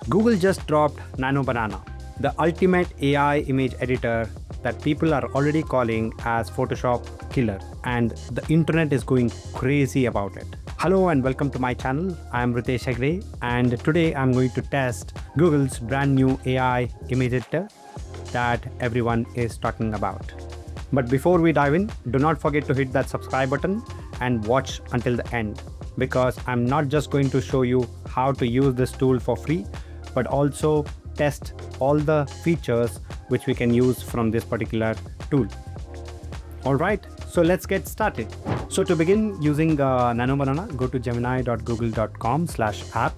Google just dropped Nano Banana, the ultimate AI image editor that people are already calling as Photoshop killer, and the internet is going crazy about it. Hello and welcome to my channel. I am Ritesh Hegde, and today I'm going to test Google's brand new AI image editor that everyone is talking about. But before we dive in, do not forget to hit that subscribe button and watch until the end, because I'm not just going to show you how to use this tool for free, but also test all the features which we can use from this particular tool. All right, so let's get started. So to begin using Nano Banana, go to gemini.google.com/app,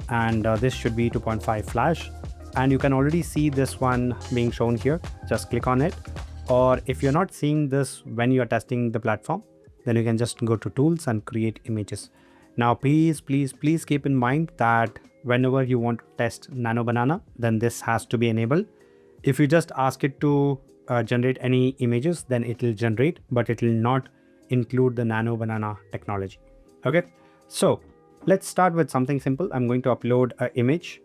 and this should be 2.5 flash. And you can already see this one being shown here. Just click on it. Or if you're not seeing this when you're testing the platform, then you can just go to tools and create images. Now, please keep in mind that whenever you want to test Nano Banana, then this has to be enabled. If you just ask it to generate any images, then it will generate, but it will not include the Nano Banana technology. Okay, so let's start with something simple. I'm going to upload an image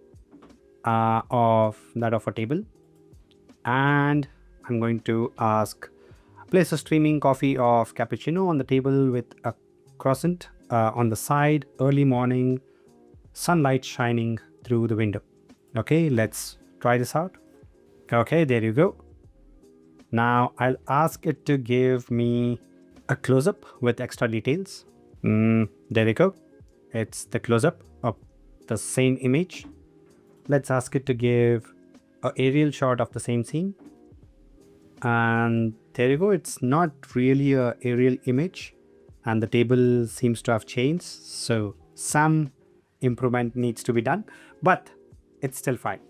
of a table, and I'm going to ask, place a streaming coffee of cappuccino on the table with a croissant on the side, early morning, sunlight shining through the window. Okay, let's try this out. Okay, there you go. Now I'll ask it to give me a close-up with extra details. There you go. It's the close-up of the same image. Let's ask it to give an aerial shot of the same scene. And there you go. It's not really an aerial image, and the table seems to have changed. So some improvement needs to be done, but it's still fine.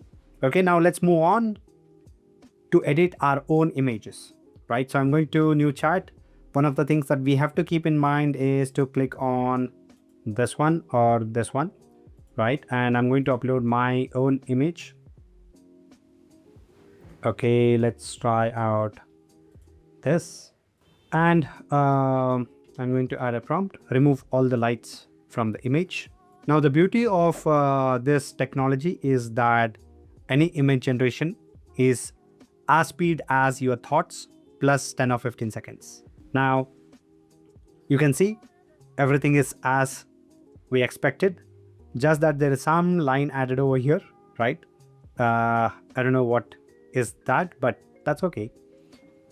Okay, now let's move on to edit our own images, right? So I'm going to new chat. One of the things that we have to keep in mind is to click on this one or this one, right? And I'm going to upload my own image. Okay, let's try out this. And I'm going to add a prompt, remove all the lights from the image. Now, the beauty of this technology is that any image generation is as speed as your thoughts plus 10 or 15 seconds. Now, you can see everything is as we expected, just that there is some line added over here, right? I don't know what is that, but that's okay,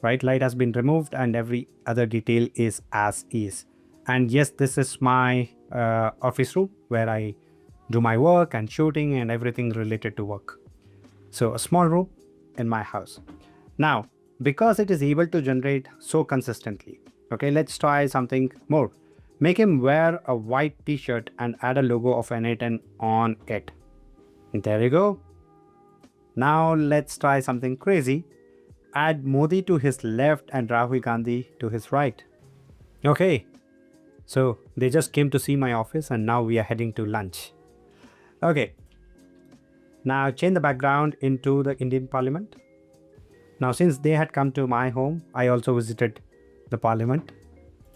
right? Light has been removed and every other detail is as is. And yes, this is my office room where I do my work and shooting and everything related to work. So a small room in my house. Now, because it is able to generate so consistently, okay, let's try something more. Make him wear a white t-shirt and add a logo of N8N on it. There you go. Now let's try something crazy. Add Modi to his left and Rahul Gandhi to his right. Okay, so they just came to see my office and now we are heading to lunch. Okay, now change the background into the Indian Parliament. Now since they had come to my home, I also visited the Parliament.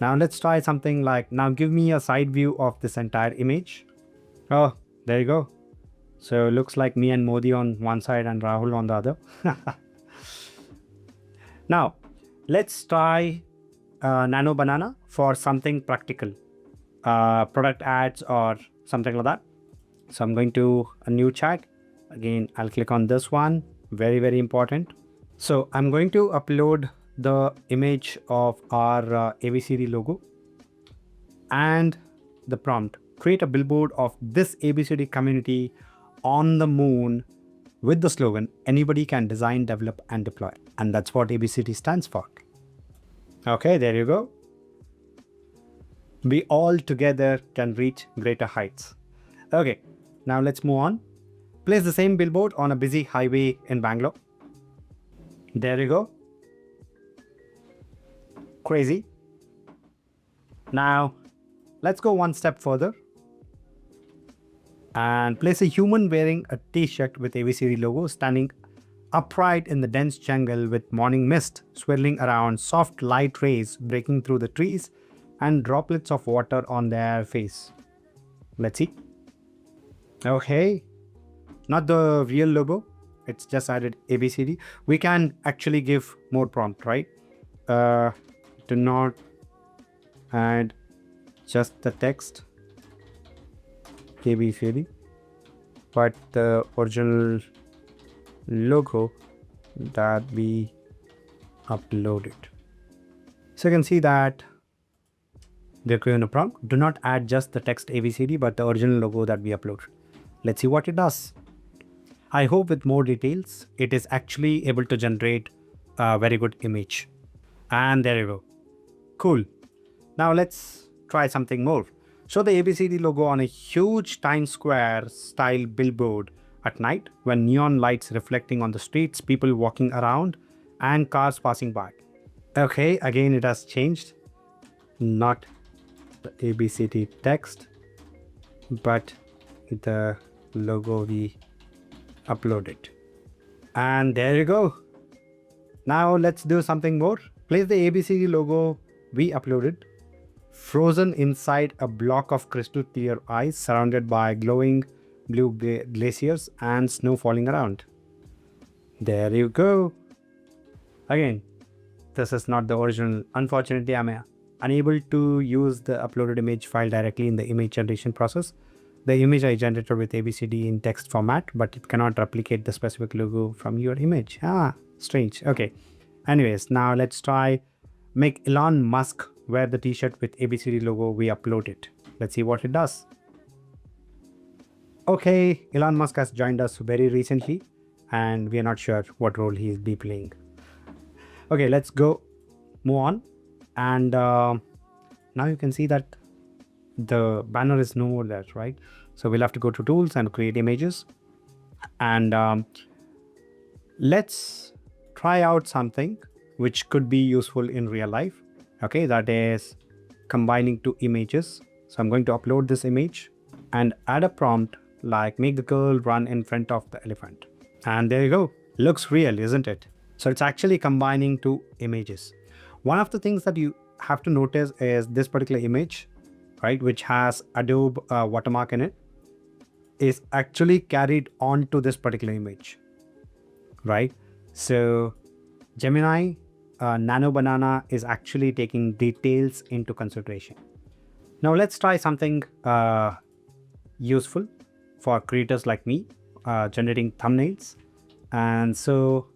Now let's try something like, now give me a side view of this entire image. Oh, there you go. So it looks like me and Modi on one side and Rahul on the other. Now, let's try Nano Banana for something practical. Product ads or something like that. So I'm going to a new chat. Again, I'll click on this one. Very, very important. So I'm going to upload the image of our ABCD logo and the prompt. Create a billboard of this ABCD community on the moon with the slogan, anybody can design, develop and deploy. And that's what ABCD stands for. Okay, there you go. We all together can reach greater heights. Okay, now let's move on. Place the same billboard on a busy highway in Bangalore. There you go. Crazy. Now, let's go one step further and place a human wearing a t-shirt with ABCD logo standing upright in the dense jungle with morning mist swirling around, soft light rays breaking through the trees and droplets of water on their face. Let's see. Okay, not the real logo. It's just added ABCD. We can actually give more prompt, right? Do not add just the text ABCD, but the original logo that we uploaded. So you can see that they're given a prompt. Do not add just the text ABCD, but the original logo that we uploaded. Let's see what it does. I hope with more details, it is actually able to generate a very good image. And there you go. Cool. Now let's try something more. Show the ABCD logo on a huge Times Square style billboard at night when neon lights reflecting on the streets, people walking around, and cars passing by. Okay, again it has changed. Not the ABCD text, but the logo we uploaded. And there you go. Now let's do something more. Place the ABCD logo we uploaded frozen inside a block of crystal clear ice surrounded by glowing blue glaciers and snow falling around. There you go. Again, this is not the original. Unfortunately, I'm unable to use the uploaded image file directly in the image generation process. The image I generated with ABCD in text format, but it cannot replicate the specific logo from your image. Strange. Okay. Anyways, now let's try make Elon Musk wear the t-shirt with ABCD logo we uploaded. Let's see what it does. Okay, Elon Musk has joined us very recently and we are not sure what role he'll be playing. Okay, let's go move on. And now you can see that the banner is no more there, right? So we'll have to go to tools and create images. And let's try out something which could be useful in real life. Okay, that is combining two images. So I'm going to upload this image and add a prompt like make the girl run in front of the elephant. And there you go. Looks real, isn't it? So it's actually combining two images. One of the things that you have to notice is this particular image, right, which has Adobe watermark in it, is actually carried onto this particular image, right? So Gemini Nano Banana is actually taking details into consideration. Now let's try something useful for creators like me, generating thumbnails. And so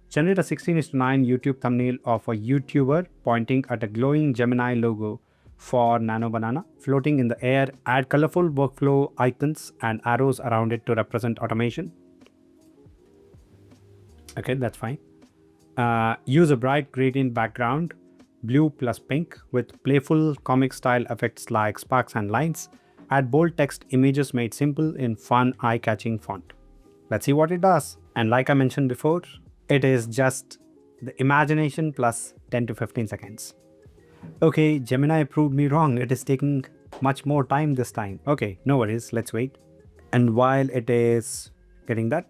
generate a 16:9 YouTube thumbnail of a YouTuber pointing at a glowing Gemini logo for Nano Banana floating in the air. Add colorful workflow icons and arrows around it to represent automation. Okay, that's fine. Use a bright gradient background, blue plus pink, with playful comic style effects like sparks and lines. Add bold text images made simple in fun, eye-catching font. Let's see what it does. And like I mentioned before, it is just the imagination plus 10 to 15 seconds. Okay, Gemini proved me wrong. It is taking much more time this time. Okay, no worries. Let's wait. And while it is getting that,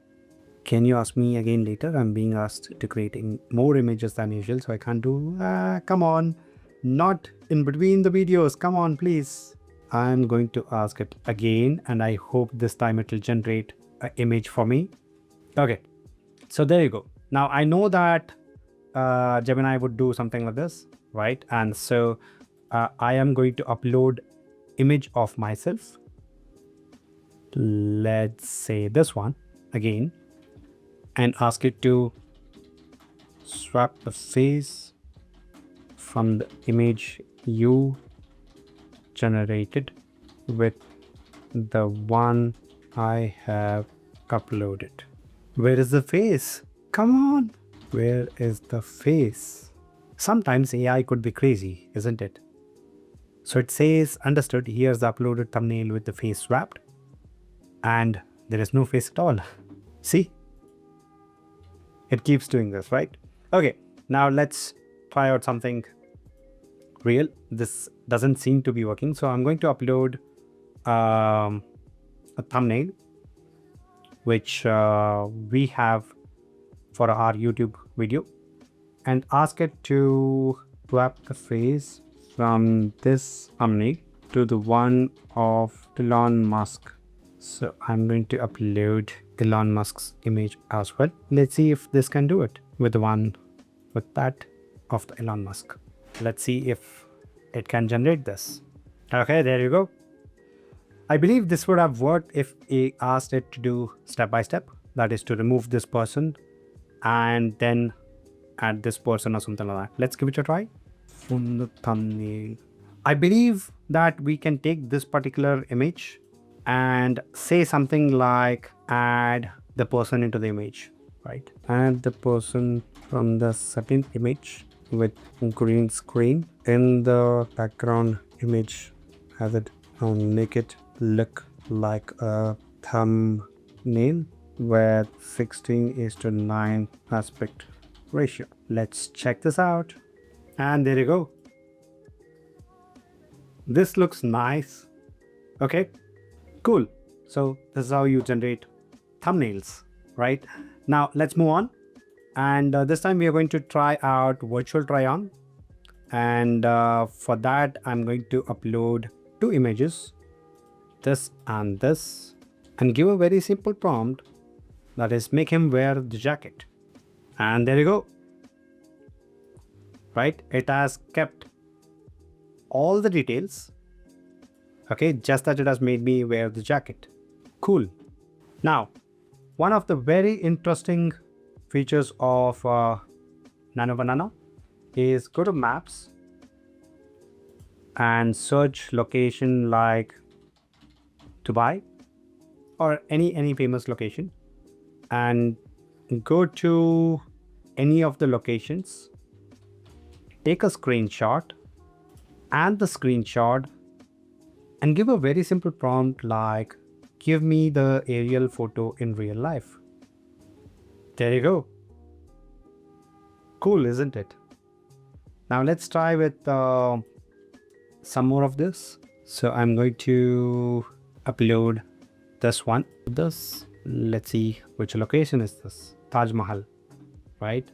can you ask me again later? I'm being asked to creating more images than usual, so I can't do. Come on, not in between the videos. Come on, please. I'm going to ask it again, and I hope this time it will generate an image for me. Okay, so there you go. Now I know that Gemini would do something like this, right? And so I am going to upload image of myself. Let's say this one again. And ask it to swap the face from the image you generated with the one I have uploaded. Where is the face? Come on. Where is the face? Sometimes AI could be crazy, isn't it? So it says, understood, here's the uploaded thumbnail with the face swapped. And there is no face at all. See? It keeps doing this, right? Okay, now let's try out something real. This doesn't seem to be working. So I'm going to upload a thumbnail, which we have for our YouTube video, and ask it to swap the face from this thumbnail to the one of Elon Musk. So I'm going to upload Elon Musk's image as well. Let's see if this can do it with the one with that of the Elon Musk. Let's see if it can generate this. Okay, there you go. I believe this would have worked if I asked it to do step by step. That is to remove this person and then add this person or something like that. Let's give it a try. From the thumbnail. I believe that we can take this particular image and say something like add the person into the image, right? Add the person from the second image with green screen. In the background image, have it make it look like a thumbnail with 16:9 aspect ratio. Let's check this out. And there you go. This looks nice. Okay, cool. So this is how you generate thumbnails, right? Now let's move on. And this time we are going to try out virtual try on. And for that, I'm going to upload 2 images, this and this, and give a very simple prompt, that is make him wear the jacket. And there you go. Right? It has kept all the details. Okay, just that it has made me wear the jacket. Cool. Now, one of the very interesting features of Nano Banana is go to maps and search location like Dubai or any famous location, and go to any of the locations, take a screenshot and the screenshot and give a very simple prompt like give me the aerial photo in real life. There you go. Cool, isn't it? Now let's try with some more of this. So I'm going to upload this one. Let's see which location is this. Taj Mahal, right?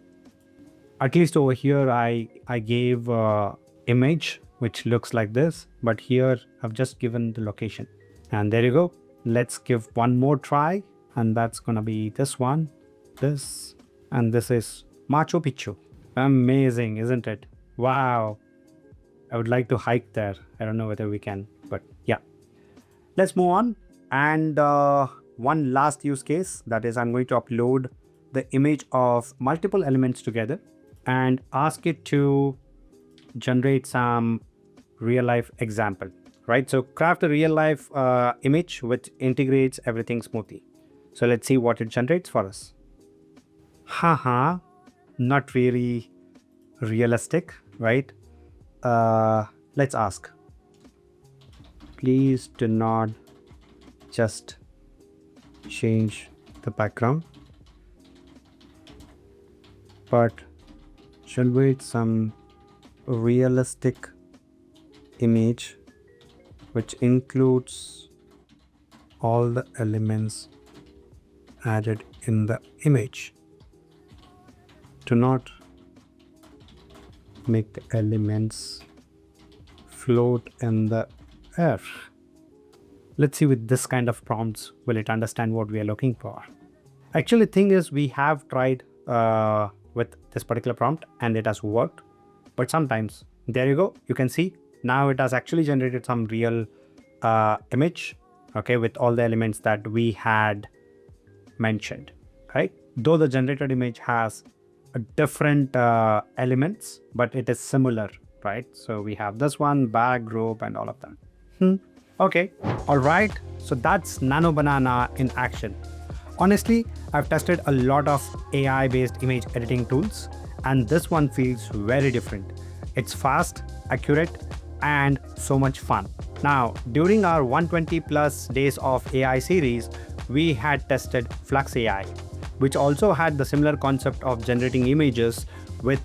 At least over here I gave image which looks like this, but here I've just given the location. And there you go. Let's give one more try, and that's gonna be this one, this, and this is Machu Picchu. Amazing, isn't it? Wow. I would like to hike there. I don't know whether we can, but yeah. Let's move on. And one last use case, that is I'm going to upload the image of multiple elements together and ask it to generate some real life example, right? So craft a real life image which integrates everything smoothly. So let's see what it generates for us. Haha, not really realistic, right? Let's ask. Please do not just change the background, but generate some realistic image which includes all the elements added in the image. Do not make the elements float in the air. Let's see with this kind of prompts, will it understand what we are looking for? Actually, the thing is we have tried with this particular prompt and it has worked. But sometimes, there you go, you can see now it has actually generated some real image, okay, with all the elements that we had mentioned, right? Though the generated image has a different elements, but it is similar, right? So we have this one, bag, rope, and all of that. Okay, all right. So that's Nano Banana in action. Honestly, I've tested a lot of AI-based image editing tools, and this one feels very different. It's fast, accurate, and so much fun. Now, during our 120 plus days of AI series, we had tested Flux AI, which also had the similar concept of generating images with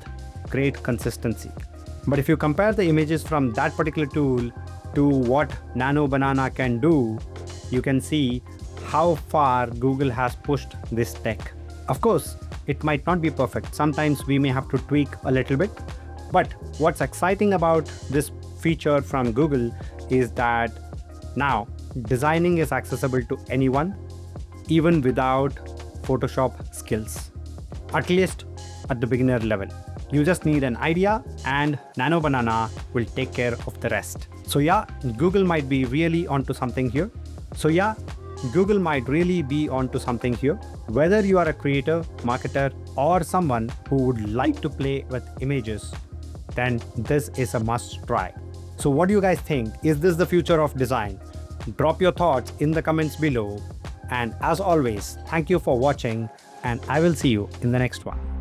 great consistency. But if you compare the images from that particular tool to what Nano Banana can do, you can see how far Google has pushed this tech. Of course, it might not be perfect. Sometimes we may have to tweak a little bit. But what's exciting about this feature from Google is that now designing is accessible to anyone, even without Photoshop skills, at least at the beginner level. You just need an idea and Nano Banana will take care of the rest. So yeah, Google might be really onto something here. Whether you are a creator, marketer, or someone who would like to play with images, then this is a must try. So what do you guys think? Is this the future of design? Drop your thoughts in the comments below. And as always, thank you for watching, and I will see you in the next one.